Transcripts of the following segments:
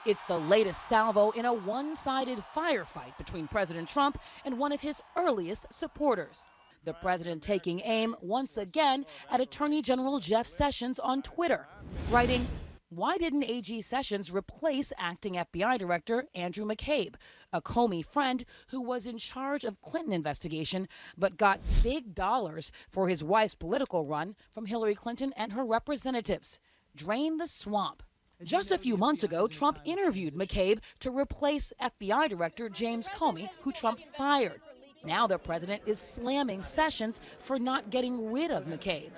It's the latest salvo in a one-sided firefight between President Trump and one of his earliest supporters. The president taking aim once again at Attorney General Jeff Sessions on Twitter, writing, "Why didn't AG Sessions replace acting FBI Director Andrew McCabe, a Comey friend who was in charge of Clinton investigation but got big dollars for his wife's political run from Hillary Clinton and her representatives? Drain the swamp." Just a few months ago, Trump interviewed McCabe to replace FBI Director James Comey, who Trump fired. Now the president is slamming Sessions for not getting rid of McCabe.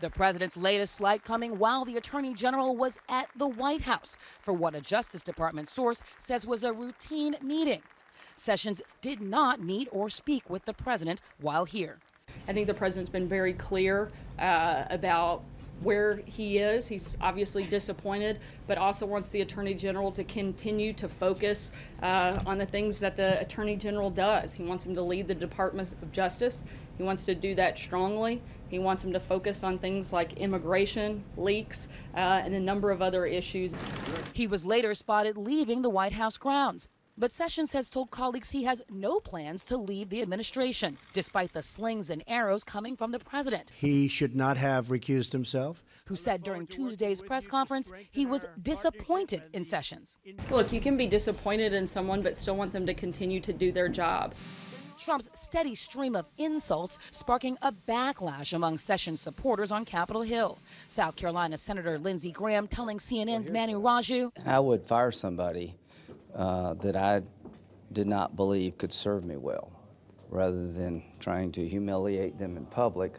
The president's latest slight coming while the attorney general was at the White House for what a Justice Department source says was a routine meeting. Sessions did not meet or speak with the president while here. I think the president's been very clear about where he is. He's obviously disappointed, but also wants the Attorney General to continue to focus on the things that the Attorney General does. He wants him to lead the Department of Justice. He wants to do that strongly. He wants him to focus on things like immigration, leaks, and a number of other issues. He was later spotted leaving the White House grounds. But Sessions has told colleagues he has no plans to leave the administration, despite the slings and arrows coming from the president. He should not have recused himself. Who said during Tuesday's press conference he was disappointed in Sessions. Look, you can be disappointed in someone, but still want them to continue to do their job. Trump's steady stream of insults sparking a backlash among Sessions supporters on Capitol Hill. South Carolina Senator Lindsey Graham telling CNN's Manu Raju, "I would fire somebody that I did not believe could serve me well, rather than trying to humiliate them in public,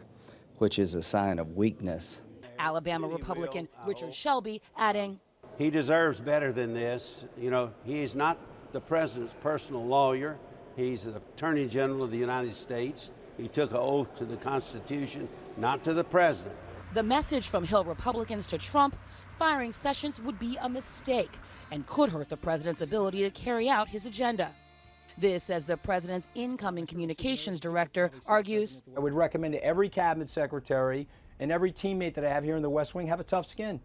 which is a sign of weakness." Alabama Republican Richard Shelby adding, "He deserves better than this. You know, he is not the president's personal lawyer. He's the Attorney General of the United States. He took an oath to the Constitution, not to the president." The message from Hill Republicans to Trump, firing Sessions would be a mistake and could hurt the president's ability to carry out his agenda. This, as the president's incoming communications director argues, I would recommend to every cabinet secretary and every teammate that I have here in the West Wing have a tough skin.